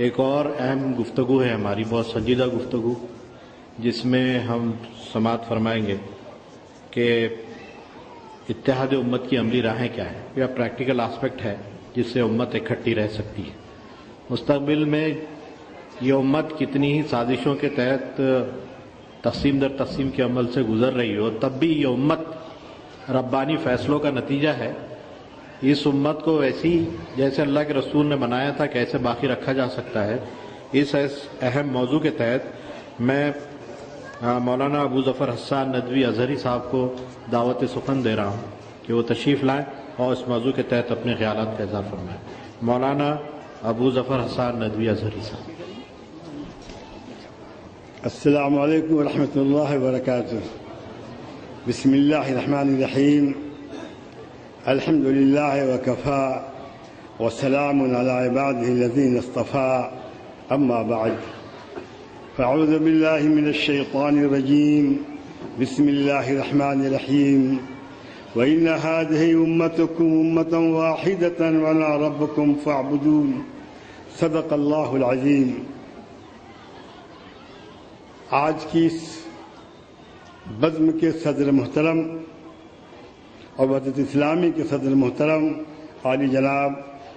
ایک اور اہم گفتگو ہے ہماری، بہت سنجیدہ گفتگو، جس میں ہم سماعت فرمائیں گے کہ اتحاد امت کی عملی راہیں کیا ہیں، یا پریکٹیکل آسپیکٹ ہے جس سے امت اکٹھی رہ سکتی ہے۔ مستقبل میں یہ امت کتنی ہی سازشوں کے تحت تقسیم در تقسیم کے عمل سے گزر رہی ہو، تب بھی یہ امت ربانی فیصلوں کا نتیجہ ہے۔ اس امت کو ایسی جیسے اللہ کے رسول نے بنایا تھا کیسے باقی رکھا جا سکتا ہے، اس اہم موضوع کے تحت میں مولانا ابو ظفر حسان ندوی ازہری صاحب کو دعوت سخن دے رہا ہوں کہ وہ تشریف لائیں اور اس موضوع کے تحت اپنے خیالات کا اظہار فرمائیں۔ مولانا ابو ظفر حسان ندوی ازہری صاحب۔ السلام علیکم ورحمۃ اللہ وبرکاتہ۔ بسم اللہ الرحمن الرحیم۔ الحمد للہ وکفا وسلام علی عبادہ الذین اصطفیٰ، اما بعد فاعوذ باللہ من الشیطان الرجیم، بسم اللہ الرحمن الرحیم۔ وإن هذه أمتكم أمة واحدة وأنا ربكم فاعبدون، صدق اللہ العظیم۔ آج کی اس بزم کے صدر محترم اور وحدت اسلامی کے صدر محترم عالی جناب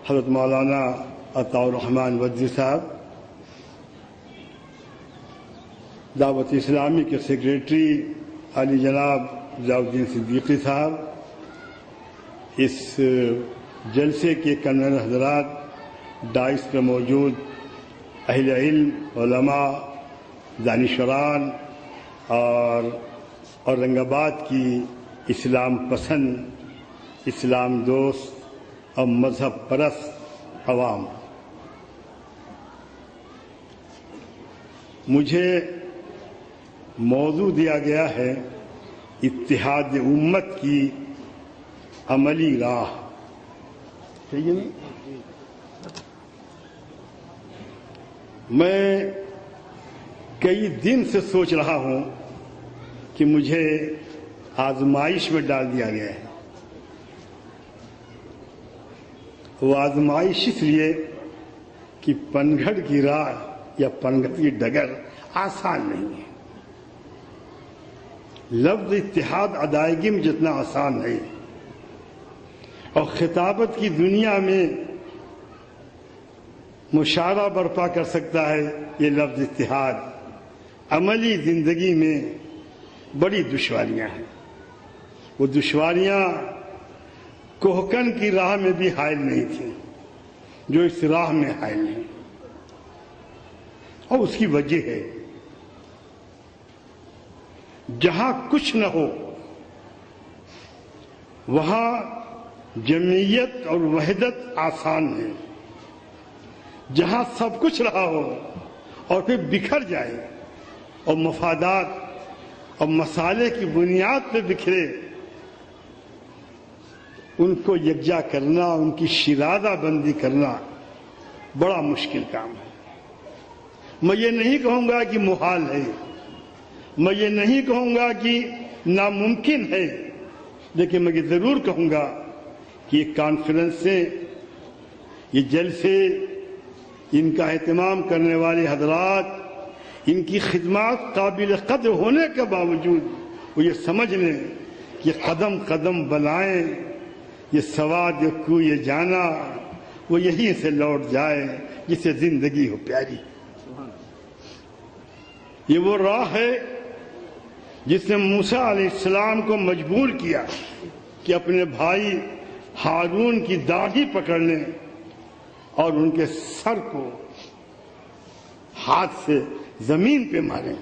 حضرت مولانا عطاء الرحمن وجدی صاحب، دعوت اسلامی کے سیکریٹری عالی جناب ضیاء الدین صدیقی صاحب، اس جلسے کے کنوینر حضرات، ڈائس پر موجود اہل علم، علماء، دانشوران اور اورنگ آباد کی اسلام پسند، اسلام دوست اور مذہب پرست عوام، مجھے موضوع دیا گیا ہے اتحاد امت کی عملی راہ، ٹھیک ہے نا؟ میں کئی دن سے سوچ رہا ہوں کہ مجھے آزمائش میں ڈال دیا گیا ہے۔ وہ آزمائش اس لیے کہ پنگھڑ کی راہ یا پنگھڑ کی ڈگر آسان نہیں ہے۔ لفظ اتحاد ادائیگی میں جتنا آسان ہے اور خطابت کی دنیا میں مشاعرہ برپا کر سکتا ہے یہ لفظ اتحاد، عملی زندگی میں بڑی دشواریاں ہیں۔ وہ دشواریاں کوہکن کی راہ میں بھی حائل نہیں تھیں جو اس راہ میں حائل ہیں، اور اس کی وجہ ہے جہاں کچھ نہ ہو وہاں جمعیت اور وحدت آسان ہے، جہاں سب کچھ رہا ہو اور پھر بکھر جائے اور مفادات اور مسالے کی بنیاد پہ بکھرے، ان کو یکجا کرنا، ان کی شیرازہ بندی کرنا بڑا مشکل کام ہے۔ میں یہ نہیں کہوں گا کہ محال ہے، میں یہ نہیں کہوں گا کہ ناممکن ہے، لیکن میں یہ ضرور کہوں گا کہ یہ کانفرنسیں، یہ جلسے، ان کا اہتمام کرنے والے حضرات، ان کی خدمات قابل قدر ہونے کے باوجود وہ یہ سمجھ لیں کہ قدم قدم بلائیں، یہ سواد کوئے جانا، وہ یہیں سے لوٹ جائے جسے زندگی ہو پیاری۔ یہ وہ راہ ہے جس نے موسیٰ علیہ السلام کو مجبور کیا کہ اپنے بھائی ہارون کی داڑھی پکڑ لیں اور ان کے سر کو ہاتھ سے زمین پہ ماریں۔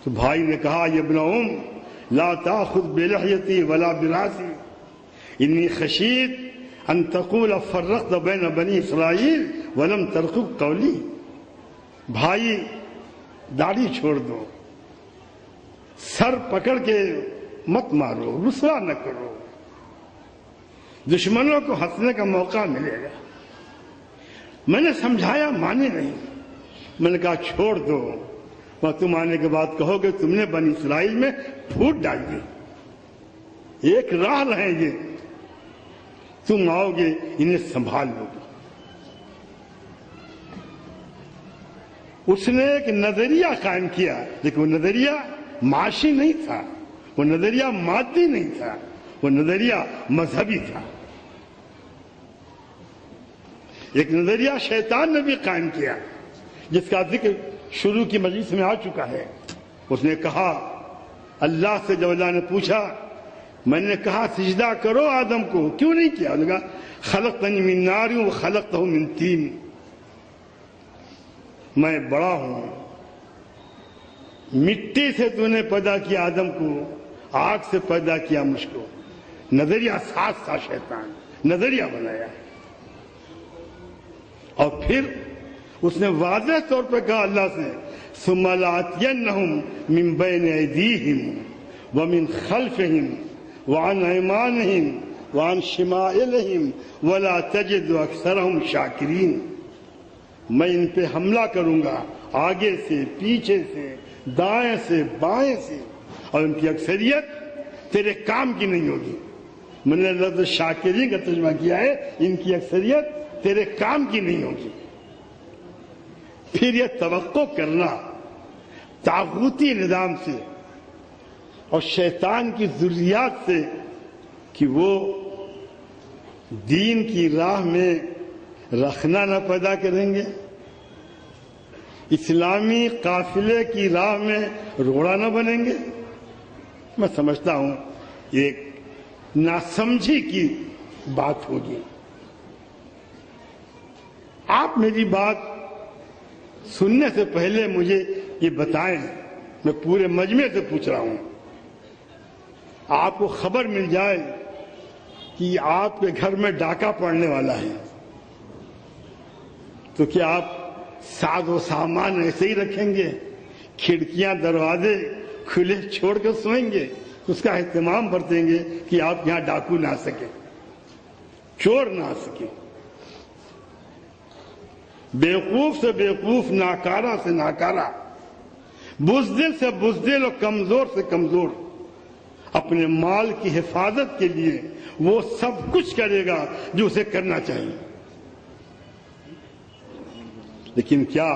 تو بھائی نے کہا یا ابن ام لا تاخذ بلحیتی ولا براسی انی خشیت ان تقول فرقت بین بنی اسرائیل ولم ترقب قولی۔ بھائی داڑھی چھوڑ دو، سر پکڑ کے مت مارو، رسوا نہ کرو، دشمنوں کو ہنسنے کا موقع ملے گا۔ میں نے سمجھایا، مانے نہیں۔ میں نے کہا چھوڑ دو، اور تم آنے کے بعد کہو گے تم نے بنی اسرائیل میں پھوٹ ڈال دی۔ ایک راہ رہیں گے، تم آؤ گے انہیں سنبھال لو گے۔ اس نے ایک نظریہ قائم کیا، لیکن وہ نظریہ معاشی نہیں تھا، وہ نظریہ مادی نہیں تھا، وہ نظریہ مذہبی تھا۔ ایک نظریہ شیطان نے بھی قائم کیا، جس کا ذکر شروع کی مجلس میں آ چکا ہے۔ اس نے کہا، اللہ سے جب اللہ نے پوچھا، میں نے کہا سجدہ کرو آدم کو، کیوں نہیں کیا؟ انہوں نے کہا خلقتنی من نار وخلقتہ من طین، میں بڑا ہوں، مٹی سے تو نے پیدا کیا آدم کو، آگ سے پیدا کیا مجھ کو۔ نظریہ ساز تھا شیطان، نظریہ بنایا، اور پھر اس نے واضح طور پہ کہا اللہ سے، ثم لآتینہم من بین ایدیہم ومن خلفہم وعن ایمانہم وعن شمائلہم ولا تجد اکثرہم شاکرین، میں ان پہ حملہ کروں گا آگے سے، پیچھے سے، دائیں سے، بائیں سے، اور ان کی اکثریت تیرے کام کی نہیں ہوگی۔ میں نے لفظ شاکرین کا ترجمہ کیا ہے، ان کی اکثریت تیرے کام کی نہیں ہوگی۔ پھر یہ توقع کرنا طاغوتی نظام سے اور شیطان کی ذریات سے کہ وہ دین کی راہ میں رخنا نہ پیدا کریں گے، اسلامی قافلے کی راہ میں روڑا نہ بنیں گے، میں سمجھتا ہوں ایک ناسمجھی کی بات ہوگی۔ آپ میری بات سننے سے پہلے مجھے یہ بتائیں، میں پورے مجمع سے پوچھ رہا ہوں، آپ کو خبر مل جائے کہ آپ کے گھر میں ڈاکہ پڑنے والا ہے، تو کیا آپ ساز و سامان ایسے ہی رکھیں گے، کھڑکیاں دروازے کھلے چھوڑ کر سوئیں گے؟ اس کا اہتمام برتیں گے کہ آپ یہاں ڈاکو نہ آ سکے، چور نہ آ سکے، بیوقوف سے بیوقوف، ناکارہ سے ناکارہ، بزدل سے بزدل اور کمزور سے کمزور اپنے مال کی حفاظت کے لیے وہ سب کچھ کرے گا جو اسے کرنا چاہیے۔ لیکن کیا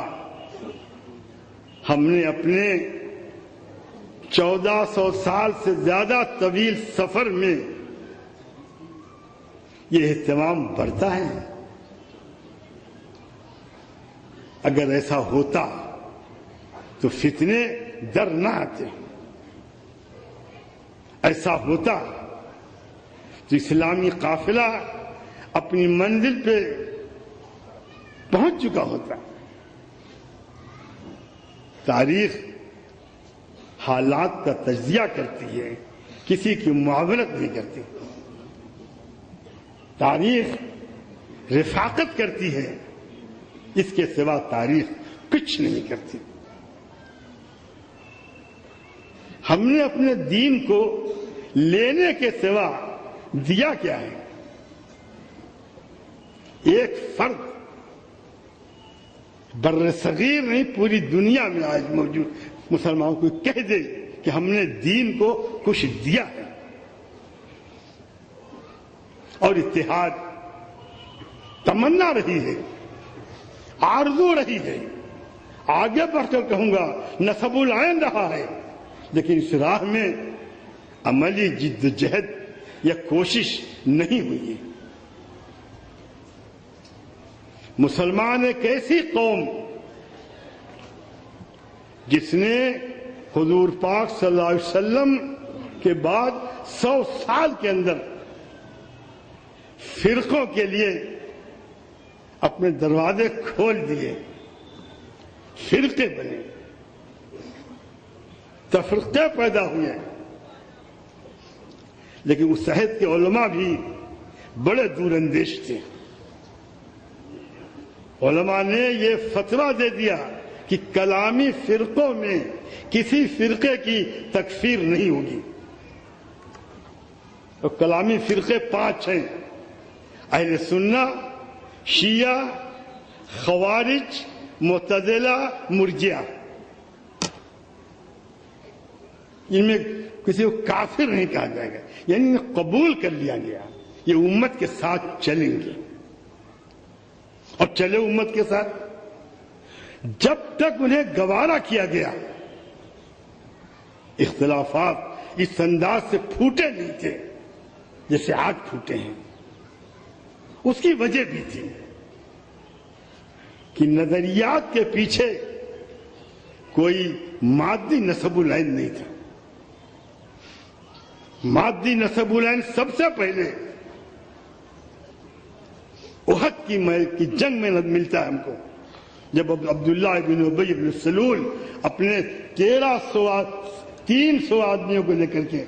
ہم نے اپنے 1400 سال سے زیادہ طویل سفر میں یہ اہتمام برتا ہے؟ اگر ایسا ہوتا تو فتنے در نہ آتے، ایسا ہوتا تو اسلامی قافلہ اپنی منزل پہ پہنچ چکا ہوتا۔ تاریخ حالات کا تجزیہ کرتی ہے، کسی کی معاونت نہیں کرتی۔ تاریخ رفاقت کرتی ہے، اس کے سوا تاریخ کچھ نہیں کرتی۔ ہم نے اپنے دین کو لینے کے سوا دیا کیا ہے؟ ایک فرد بر صغیر نہیں، پوری دنیا میں آج موجود مسلمانوں کو کہہ دے کہ ہم نے دین کو کچھ دیا ہے، اور اتحاد تمنا رہی ہے، آرزو رہی ہے، آگے بڑھ کر کہوں گا نصب العین رہا ہے، لیکن اس راہ میں عملی جد و جہد یا کوشش نہیں ہوئی۔ مسلمان ایک ایسی قوم جس نے حضور پاک صلی اللہ علیہ وسلم کے بعد 100 سال کے اندر فرقوں کے لیے اپنے دروازے کھول دیے، فرقے بنے، تفرقے پیدا ہوئے، لیکن اس عہد کے علماء بھی بڑے دور اندیش تھے۔ علماء نے یہ فتویٰ دے دیا کہ کلامی فرقوں میں کسی فرقے کی تکفیر نہیں ہوگی، اور کلامی فرقے 5 ہیں: اہل سنہ، شیعہ، خوارج، معتزلہ، مرجئہ۔ ان میں کسی کو کافر نہیں کہا جائے گا، یعنی قبول کر لیا گیا، یہ امت کے ساتھ چلیں گے، اور چلے امت کے ساتھ۔ جب تک انہیں گوارا کیا گیا اختلافات اس انداز سے پھوٹے نہیں تھے جیسے آج پھوٹے ہیں. اس کی وجہ بھی تھی کہ نظریات کے پیچھے کوئی مادی نسب العین نہیں تھا. مادی نسب العین سب سے پہلے احد کی جنگ میں ملتا ہے ہم کو، جب عبداللہ بن ابی بن سلول اپنے 300 آدمیوں کو لے کر کے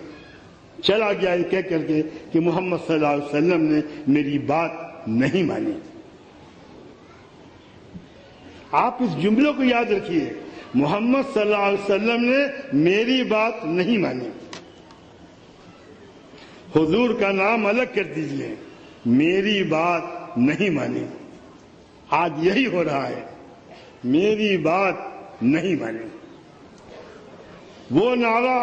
چلا گیا یہ کہہ کر کے کہ محمد صلی اللہ علیہ وسلم نے میری بات نہیں مانی. آپ اس جملے کو یاد رکھیے، محمد صلی اللہ علیہ وسلم نے میری بات نہیں مانی. حضور کا نام الگ کر دیجئے، میری بات نہیں مانی. آج یہی ہو رہا ہے، میری بات نہیں مانی. وہ نعرہ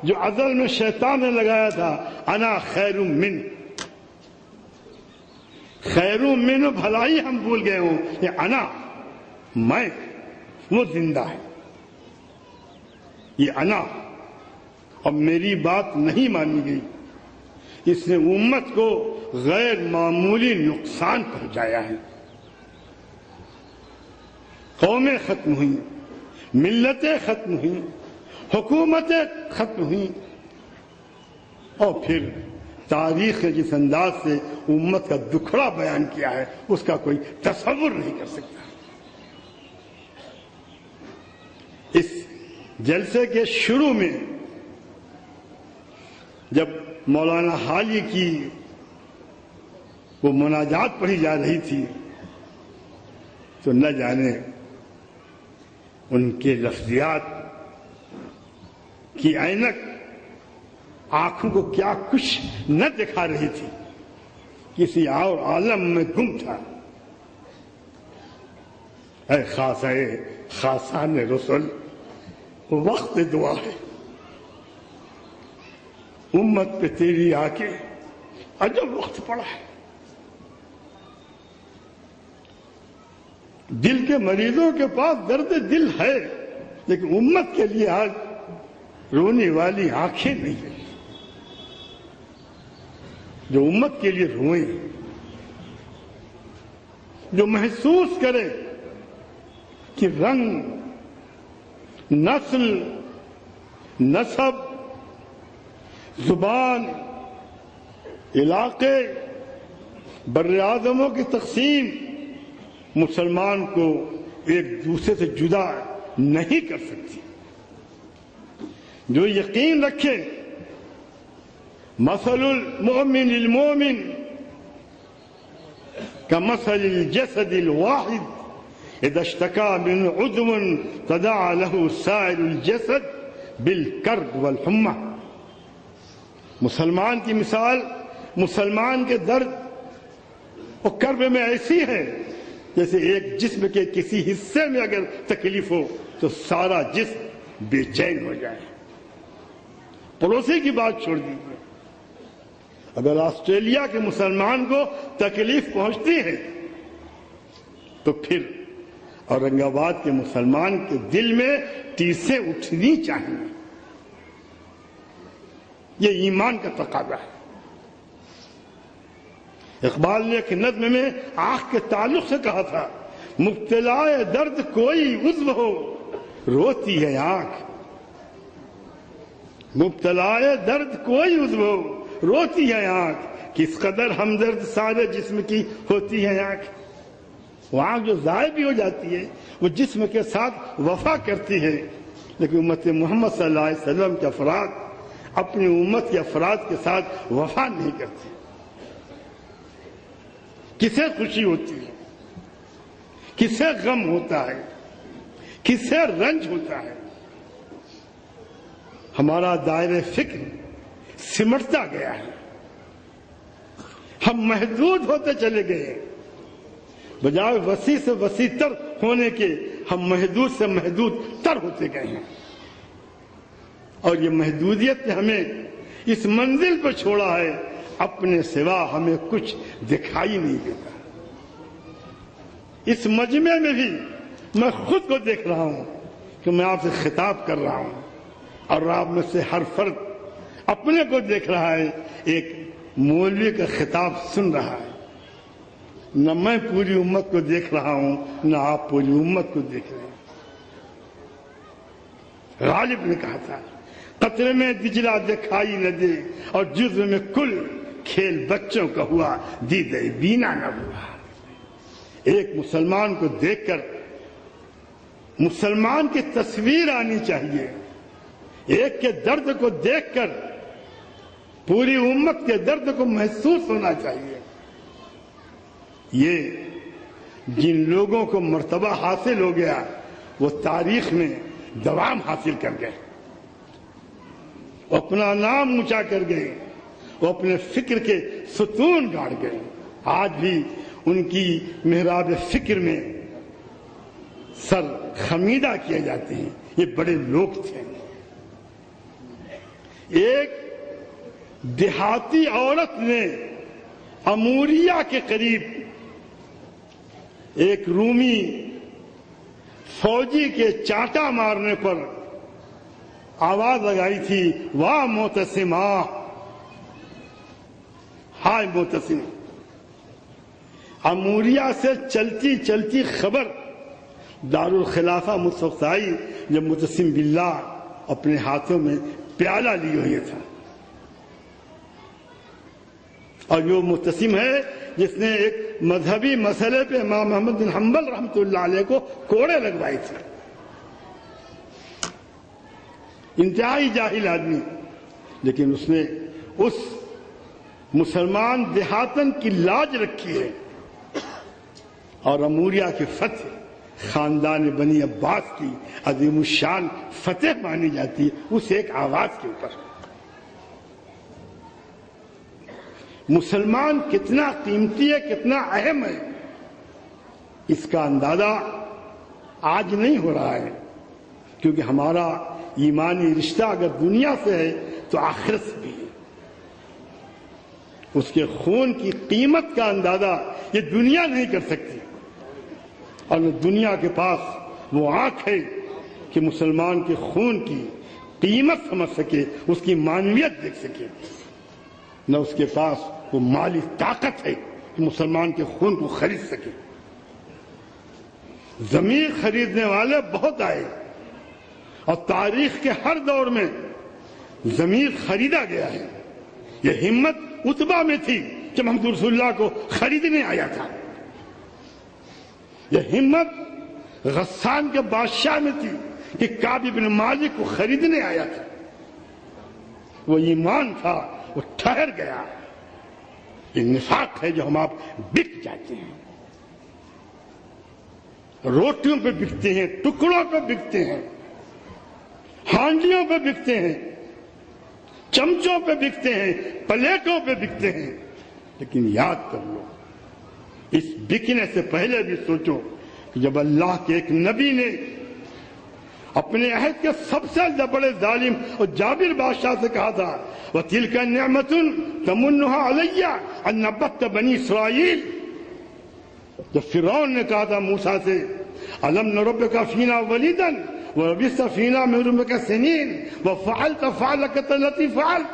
جو ازل میں شیطان نے لگایا تھا، انا خیر من، خیر من بھلائی ہم بھول گئے ہوں، یہ انا میں وہ زندہ ہے. یہ انا اب میری بات نہیں مانی گئی. اس نے امت کو غیر معمولی نقصان پہنچایا ہے. قومیں ختم ہوئیں، ملتیں ختم ہوئیں، حکومتیں ختم ہوئیں، اور پھر تاریخ نے جس انداز سے امت کا دکھڑا بیان کیا ہے اس کا کوئی تصور نہیں کر سکتا. اس جلسے کے شروع میں جب مولانا حالی کی وہ مناجات پڑھی جا رہی تھی تو نہ جانے ان کے لفظیات کی عینک آنکھوں کو کیا کچھ نہ دکھا رہی تھی، کسی اور عالم میں گم تھا. اے خاصان رسول، وقت دعا ہے، امت پہ تیری آ کے عجب وقت پڑا ہے. دل کے مریضوں کے پاس درد دل ہے، لیکن امت کے لیے آج رونے والی آنکھیں نہیں ہیں جو امت کے لیے روئیں، جو محسوس کرے کہ رنگ، نسل، نسب، زبان، علاقے، بر اعظموں کی تقسیم مسلمان کو ایک دوسرے سے جدا نہیں کر سکتی. جو یقین رکھے مثل المؤمن للمؤمن كمثل الجسد الواحد اذا اشتكى من عضو تداعى له سائر الجسد بالكرب والحمى. مسلمان کی مثال مسلمان کے درد اور کرب میں ایسی ہے جیسے ایک جسم کے کسی حصے میں اگر تکلیف ہو تو سارا جسم بے چین ہو جائے. پڑوسی کی بات چھوڑ دیجیے، اگر آسٹریلیا کے مسلمان کو تکلیف پہنچتی ہے تو پھر اورنگ آباد کے مسلمان کے دل میں ٹیسیں اٹھنی چاہیے. یہ ایمان کا تقاضا ہے. اقبال نے ایک نظم میں آنکھ کے تعلق سے کہا تھا، مبتلا درد کوئی عضو ہو روتی ہے آنکھ. مبتلا درد کوئی عضو ہو روتی ہے آنکھ، کس قدر ہمدرد سارے جسم کی ہوتی ہے آنکھ. وہ آنکھ جو ضائع بھی ہو جاتی ہے وہ جسم کے ساتھ وفا کرتی ہے، لیکن امت محمد صلی اللہ علیہ وسلم کے افراد اپنی امت کے افراد کے ساتھ وفا نہیں کرتے. کسے خوشی ہوتی ہے، کسے غم ہوتا ہے، کسے رنج ہوتا ہے. ہمارا دائرہ فکر سمٹتا گیا ہے، ہم محدود ہوتے چلے گئے، بجائے وسیع سے وسیع تر ہونے کے ہم محدود سے محدود تر ہوتے گئے ہیں. اور یہ محدودیت نے ہمیں اس منزل پر چھوڑا ہے، اپنے سوا ہمیں کچھ دکھائی نہیں دیتا. اس مجمع میں بھی میں خود کو دیکھ رہا ہوں کہ میں آپ سے خطاب کر رہا ہوں اور آپ میں سے ہر فرد اپنے کو دیکھ رہا ہے، ایک مولوی کا خطاب سن رہا ہے۔ نہ میں پوری امت کو دیکھ رہا ہوں، نہ آپ پوری امت کو دیکھ رہے ہیں۔ غالب نے کہا تھا، قطرے میں دجلہ دکھائی نہ دے اور جزو میں کل کھیل بچوں کا ہوا، دیدے بینا نہ ہوا۔ ایک مسلمان کو دیکھ کر مسلمان کی تصویر آنی چاہیے، ایک کے درد کو دیکھ کر پوری امت کے درد کو محسوس ہونا چاہیے۔ یہ جن لوگوں کو مرتبہ حاصل ہو گیا وہ تاریخ میں دوام حاصل کر گئے، وہ اپنا نام اونچا کر گئے، وہ اپنے فکر کے ستون گاڑ گئے۔ آج بھی ان کی محراب فکر میں سر خمیدہ کیے جاتے ہیں۔ یہ بڑے لوگ تھے۔ ایک دیہاتی عورت نے اموریہ کے قریب ایک رومی فوجی کے چانٹا مارنے پر آواز لگائی تھی، واہ معتصمہ، ہائے معتصم۔ اموریہ سے چلتی چلتی خبر دارالخلافہ مصطفی آئی جب معتصم باللہ اپنے ہاتھوں میں پیالہ لیے ہوئے تھا، اور جو معتصم ہے جس نے ایک مذہبی مسئلے پہ امام محمد بن حنبل رحمۃ اللہ علیہ کو کوڑے لگوائے تھے۔ انتہائی جاہل آدمی، لیکن اس نے اس مسلمان دیہاتن کی لاج رکھی ہے، اور اموریہ کی فتح خاندان بنی عباس کی عظیم الشان فتح مانی جاتی ہے اس ایک آواز کے اوپر۔ مسلمان کتنا قیمتی ہے، کتنا اہم ہے، اس کا اندازہ آج نہیں ہو رہا ہے، کیونکہ ہمارا ایمانی رشتہ اگر دنیا سے ہے تو آخرت سے بھی ہے۔ اس کے خون کی قیمت کا اندازہ یہ دنیا نہیں کر سکتی، اور نہ دنیا کے پاس وہ آنکھ ہے کہ مسلمان کے خون کی قیمت سمجھ سکے، اس کی معنویت دیکھ سکے، نہ اس کے پاس وہ مالی طاقت ہے کہ مسلمان کے خون کو خرید سکے۔ ضمیر خریدنے والے بہت آئے، اور تاریخ کے ہر دور میں ضمیر خریدا گیا ہے۔ یہ ہمت عتبہ میں تھی جب محمد رسول اللہ کو خریدنے آیا تھا، یہ ہمت غسان کے بادشاہ میں تھی کہ کعب بن مالک کو خریدنے آیا تھا۔ وہ ایمان تھا، وہ ٹھہر گیا۔ یہ نفاق ہے جو ہم آپ بک جاتے ہیں، روٹیوں پہ بکتے ہیں، ٹکڑوں پہ بکتے ہیں، ہانڈیوں پہ بکتے ہیں، چمچوں پہ بکتے ہیں، پلیٹوں پہ بکتے ہیں۔ لیکن یاد کر لو، اس بکنے سے پہلے بھی سوچو کہ جب اللہ کے ایک نبی نے اپنے عہد کے سب سے بڑے ظالم اور جابر بادشاہ سے کہا تھا، وَتِلْكَ نِعْمَةٌ تَمُنُّهَا عَلَيَّ أَنْ نَبَّتَّ بَنِي إِسرَائِيل، جب فرعون نے کہا تھا موسیٰ سے، أَلَمْ نُرَبِّكَ فِينَا وَلِيدًا وَلَبِثْتَ فِينَا مِنْ عُمُرِكَ سِنِينَ وَفَعَلْتَ فَعْلَتَكَ الَّتِي فَعَلْتَ،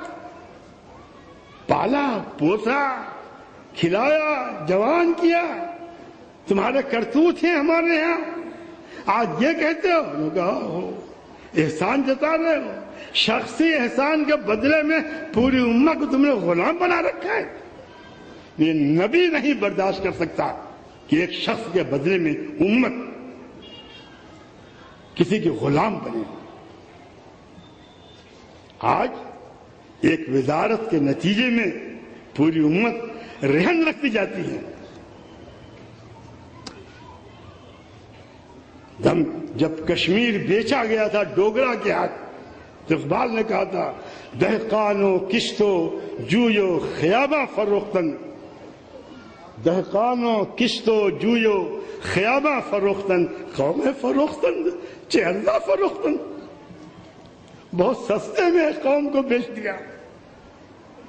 پالا پوسا کھلایا جوان کیا، تمہارے کرتوت ہیں ہمارے ہاں، آج یہ کہتے ہو؟ انہوں نے کہا احسان جتا رہے ہو، شخصی احسان کے بدلے میں پوری امت کو تم نے غلام بنا رکھا ہے۔ یہ نبی نہیں برداشت کر سکتا کہ ایک شخص کے بدلے میں امت کسی کی غلام بنے۔ آج ایک وزارت کے نتیجے میں پوری امت رہن رکھتی جاتی ہے۔ جب کشمیر بیچا گیا تھا ڈوگرا کے ہاتھ، تو اقبال نے کہا تھا، دہقانو کشتو جویو خیابہ فروختن، دہقانو کشتو جویو خیابہ فروختن، قوم فروختن چہرہ فروختن، بہت سستے میں قوم کو بیچ دیا۔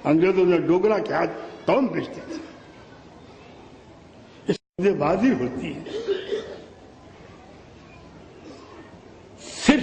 انگریزوں نے ڈوگرا کے ہاتھ قوم بیچتی تھی۔ اس سے بازی ہوتی ہے۔